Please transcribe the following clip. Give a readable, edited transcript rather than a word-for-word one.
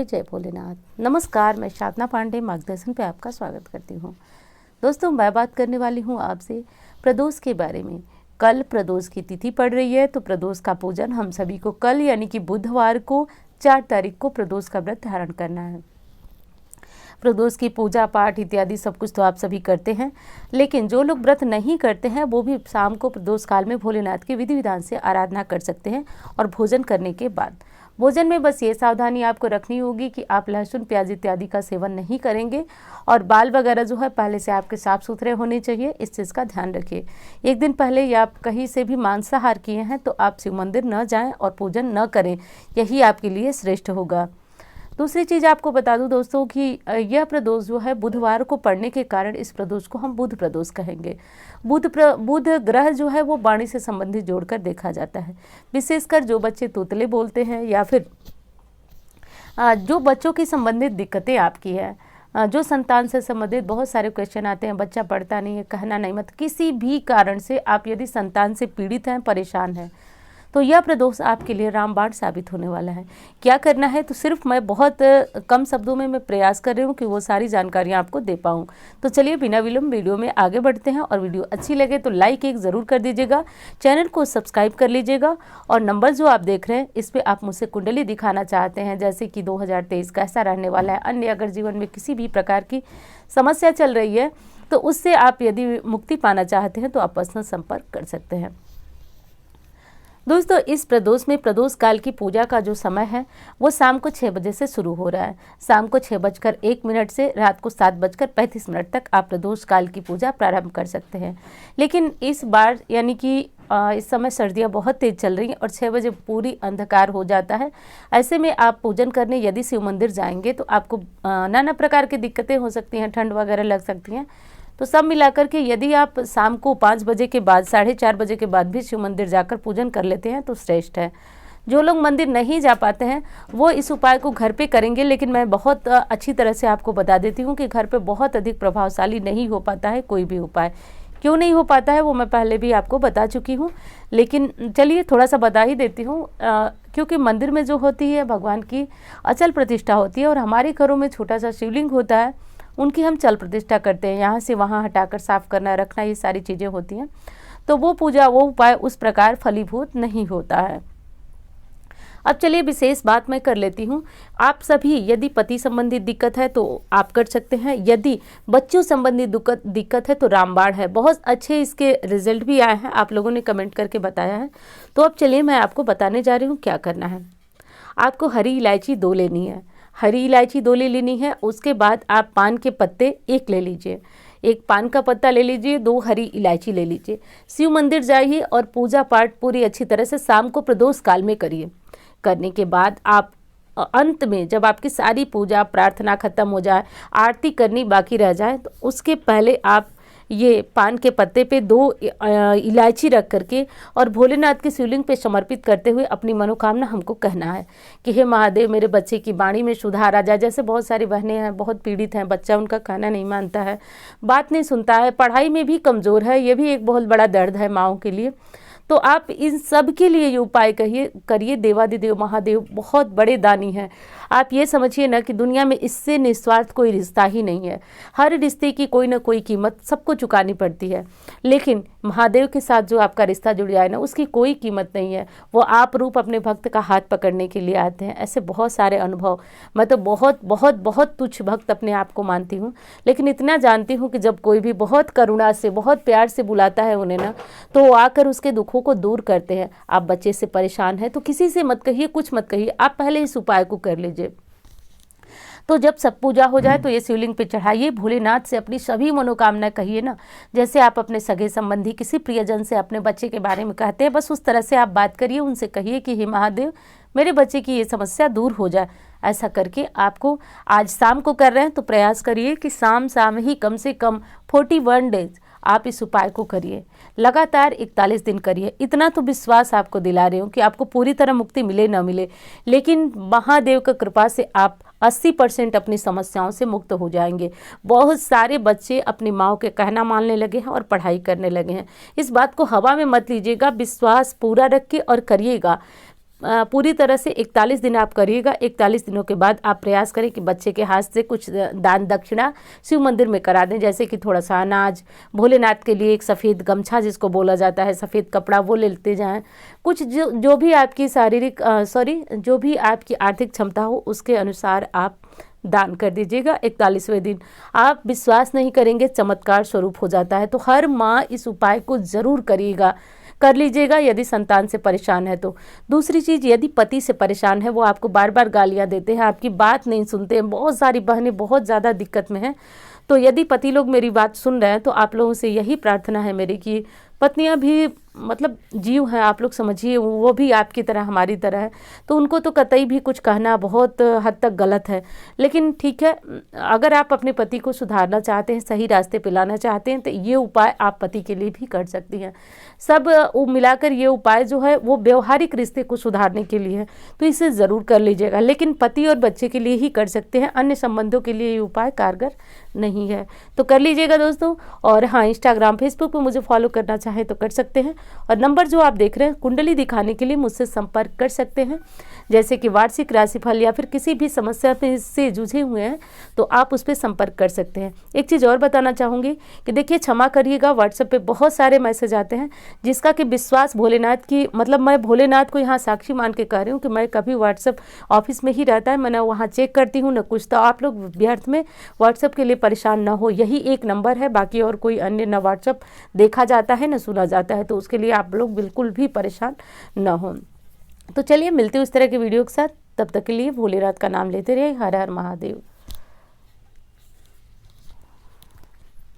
जय भोलेनाथ। नमस्कार, मैं साधना पांडे मार्गदर्शन पे आपका स्वागत करती हूँ। दोस्तों, मैं बात करने वाली हूँ आपसे प्रदोष के बारे में। कल प्रदोष की तिथि पड़ रही है, तो प्रदोष का पूजन हम सभी को कल यानी कि बुधवार को 4 तारीख को प्रदोष का व्रत धारण करना है। प्रदोष की पूजा पाठ इत्यादि सब कुछ तो आप सभी करते हैं, लेकिन जो लोग व्रत नहीं करते हैं वो भी शाम को प्रदोष काल में भोलेनाथ के विधि विधान से आराधना कर सकते हैं। और भोजन करने के बाद भोजन में बस ये सावधानी आपको रखनी होगी कि आप लहसुन प्याज इत्यादि का सेवन नहीं करेंगे, और बाल वगैरह जो है पहले से आपके साफ सुथरे होने चाहिए, इस चीज़ का ध्यान रखिए। एक दिन पहले या आप कहीं से भी मांसाहार किए हैं तो आप शिव मंदिर न जाएं और पूजन न करें, यही आपके लिए श्रेष्ठ होगा। दूसरी चीज़ आपको बता दूं दोस्तों कि यह प्रदोष जो है बुधवार को पड़ने के कारण इस प्रदोष को हम बुध प्रदोष कहेंगे। बुध ग्रह जो है वो वाणी से संबंधित जोड़कर देखा जाता है। विशेषकर जो बच्चे तोतले बोलते हैं या फिर जो बच्चों की संबंधित दिक्कतें आपकी है, जो संतान से संबंधित बहुत सारे क्वेश्चन आते हैं, बच्चा पढ़ता नहीं है, कहना नहीं मत, किसी भी कारण से आप यदि संतान से पीड़ित हैं, परेशान हैं, तो यह प्रदोष आपके लिए रामबाण साबित होने वाला है। क्या करना है, तो सिर्फ मैं बहुत कम शब्दों में मैं प्रयास कर रही हूँ कि वो सारी जानकारियाँ आपको दे पाऊँ। तो चलिए बिना विलंब वीडियो में आगे बढ़ते हैं, और वीडियो अच्छी लगे तो लाइक एक ज़रूर कर दीजिएगा, चैनल को सब्सक्राइब कर लीजिएगा। और नंबर जो आप देख रहे हैं इस पर आप मुझसे कुंडली दिखाना चाहते हैं, जैसे कि 2023 कैसा रहने वाला है, अन्य अगर जीवन में किसी भी प्रकार की समस्या चल रही है तो उससे आप यदि मुक्ति पाना चाहते हैं तो आप पर्सनल संपर्क कर सकते हैं। दोस्तों, इस प्रदोष में प्रदोष काल की पूजा का जो समय है वो शाम को 6 बजे से शुरू हो रहा है। शाम को 6:01 से रात को 7:35 तक आप प्रदोष काल की पूजा प्रारंभ कर सकते हैं। लेकिन इस बार यानी कि इस समय सर्दियां बहुत तेज चल रही हैं और 6 बजे पूरी अंधकार हो जाता है। ऐसे में आप पूजन करने यदि शिव मंदिर जाएंगे तो आपको नाना प्रकार की दिक्कतें हो सकती हैं, ठंड वगैरह लग सकती हैं। तो सब मिलाकर के यदि आप शाम को 5 बजे के बाद 4:30 बजे के बाद भी शिव मंदिर जाकर पूजन कर लेते हैं तो श्रेष्ठ है। जो लोग मंदिर नहीं जा पाते हैं वो इस उपाय को घर पे करेंगे, लेकिन मैं बहुत अच्छी तरह से आपको बता देती हूँ कि घर पे बहुत अधिक प्रभावशाली नहीं हो पाता है कोई भी उपाय। क्यों नहीं हो पाता है वो मैं पहले भी आपको बता चुकी हूँ, लेकिन चलिए थोड़ा सा बता ही देती हूँ। क्योंकि मंदिर में जो होती है भगवान की अचल प्रतिष्ठा होती है, और हमारे घरों में छोटा सा शिवलिंग होता है, उनकी हम चल प्रतिष्ठा करते हैं, यहाँ से वहाँ हटाकर साफ करना रखना, ये सारी चीज़ें होती हैं। तो वो पूजा वो उपाय उस प्रकार फलीभूत नहीं होता है। अब चलिए विशेष बात मैं कर लेती हूँ। आप सभी यदि पति संबंधी दिक्कत है तो आप कर सकते हैं, यदि बच्चों संबंधी दिक्कत है तो रामबाण है। बहुत अच्छे इसके रिजल्ट भी आए हैं, आप लोगों ने कमेंट करके बताया है। तो अब चलिए मैं आपको बताने जा रही हूँ क्या करना है। आपको हरी इलायची 2 लेनी है, हरी इलायची 2 ले लेनी है। उसके बाद आप पान के पत्ते 1 ले लीजिए, 1 पान का पत्ता ले लीजिए, 2 हरी इलायची ले लीजिए। शिव मंदिर जाइए और पूजा पाठ पूरी अच्छी तरह से शाम को प्रदोष काल में करिए। करने के बाद आप अंत में जब आपकी सारी पूजा प्रार्थना खत्म हो जाए, आरती करनी बाकी रह जाए, तो उसके पहले आप ये पान के पत्ते पे 2 इलायची रख करके और भोलेनाथ के शिवलिंग पे समर्पित करते हुए अपनी मनोकामना हमको कहना है कि हे महादेव, मेरे बच्चे की वाणी में सुधार आ जाए। जैसे बहुत सारी बहनें हैं, बहुत पीड़ित हैं, बच्चा उनका कहना नहीं मानता है, बात नहीं सुनता है, पढ़ाई में भी कमज़ोर है, ये भी एक बहुत बड़ा दर्द है माँओं के लिए। तो आप इन सब के लिए ये उपाय करिए। देवादिदेव महादेव बहुत बड़े दानी हैं। आप ये समझिए ना कि दुनिया में इससे निस्वार्थ कोई रिश्ता ही नहीं है। हर रिश्ते की कोई ना कोई कीमत सबको चुकानी पड़ती है, लेकिन महादेव के साथ जो आपका रिश्ता जुड़ जाए ना, उसकी कोई कीमत नहीं है। वो आप रूप अपने भक्त का हाथ पकड़ने के लिए आते हैं। ऐसे बहुत सारे अनुभव, मैं तो बहुत बहुत बहुत तुच्छ भक्त अपने आप को मानती हूँ, लेकिन इतना जानती हूँ कि जब कोई भी बहुत करुणा से बहुत प्यार से बुलाता है उन्हें ना, तो वो आकर उसके दुखों को दूर करते हैं। आप बच्चे से परेशान हैं तो किसी से मत कहिए, कुछ मत कहिए, आप पहले इस उपाय को कर लीजिए। तो जब सब पूजा हो जाए तो ये शिवलिंग पे चढ़ाइए, भोलेनाथ से अपनी सभी मनोकामना कहिए ना, जैसे आप अपने सगे संबंधी किसी प्रियजन से अपने बच्चे के बारे में कहते हैं, बस उस तरह से आप बात करिए। उनसे कहिए कि हे महादेव, मेरे बच्चे की ये समस्या दूर हो जाए। ऐसा करके आपको आज शाम को कर रहे हैं तो प्रयास करिए कि शाम ही कम से कम 41 डेज आप इस उपाय को करिए, लगातार 41 दिन करिए। इतना तो विश्वास आपको दिला रही हूँ कि आपको पूरी तरह मुक्ति मिले ना मिले, लेकिन महादेव की कृपा से आप 80% अपनी समस्याओं से मुक्त हो जाएंगे। बहुत सारे बच्चे अपनी माँ के कहना मानने लगे हैं और पढ़ाई करने लगे हैं। इस बात को हवा में मत लीजिएगा, विश्वास पूरा रख के और करिएगा। पूरी तरह से 41 दिन आप करिएगा। 41 दिनों के बाद आप प्रयास करें कि बच्चे के हाथ से कुछ दान दक्षिणा शिव मंदिर में करा दें, जैसे कि थोड़ा सा अनाज, भोलेनाथ के लिए एक सफ़ेद गमछा जिसको बोला जाता है, सफ़ेद कपड़ा, वो लेते जाएं। कुछ जो भी आपकी जो भी आपकी आर्थिक क्षमता हो उसके अनुसार आप दान कर दीजिएगा। 41वें दिन आप विश्वास नहीं करेंगे, चमत्कार स्वरूप हो जाता है। तो हर माँ इस उपाय को ज़रूर करिएगा, कर लीजिएगा यदि संतान से परेशान है तो। दूसरी चीज़, यदि पति से परेशान है, वो आपको बार बार गालियाँ देते हैं, आपकी बात नहीं सुनते हैं, बहुत सारी बहनें बहुत ज़्यादा दिक्कत में हैं, तो यदि पति लोग मेरी बात सुन रहे हैं तो आप लोगों से यही प्रार्थना है मेरी कि पत्नियां भी मतलब जीव हैं, आप लोग समझिए, वो भी आपकी तरह हमारी तरह है, तो उनको तो कतई भी कुछ कहना बहुत हद तक गलत है। लेकिन ठीक है, अगर आप अपने पति को सुधारना चाहते हैं, सही रास्ते पे लाना चाहते हैं, तो ये उपाय आप पति के लिए भी कर सकती हैं। सब मिलाकर ये उपाय जो है वो व्यवहारिक रिश्ते को सुधारने के लिए है, तो इसे ज़रूर कर लीजिएगा। लेकिन पति और बच्चे के लिए ही कर सकते हैं, अन्य संबंधों के लिए ये उपाय कारगर नहीं है, तो कर लीजिएगा दोस्तों। और हाँ, इंस्टाग्राम फेसबुक पर मुझे फॉलो करना चाहें तो कर सकते हैं, और नंबर जो आप देख रहे हैं कुंडली दिखाने के लिए मुझसे संपर्क कर सकते हैं, जैसे कि वार्षिक राशिफल या फिर किसी भी समस्या से जूझे हुए हैं तो आप उस पर संपर्क कर सकते हैं। एक चीज़ और बताना चाहूँगी कि देखिए, क्षमा करिएगा, व्हाट्सएप पे बहुत सारे मैसेज आते हैं जिसका कि विश्वास भोलेनाथ की, मतलब मैं भोलेनाथ को यहाँ साक्षी मान के कह रही हूँ कि मैं कभी व्हाट्सएप ऑफिस में ही रहता है, मैं ना वहाँ चेक करती हूँ ना कुछ, तो आप लोग व्यर्थ में व्हाट्सएप के लिए परेशान ना हो, यही एक नंबर है, बाकी और कोई अन्य ना व्हाट्सएप देखा जाता है ना सुना जाता है, तो उसके लिए आप लोग बिल्कुल भी परेशान ना हो। तो चलिए, मिलते हैं उस तरह के वीडियो के साथ, तब तक के लिए भोलेनाथ का नाम लेते रहिए। हर हर महादेव।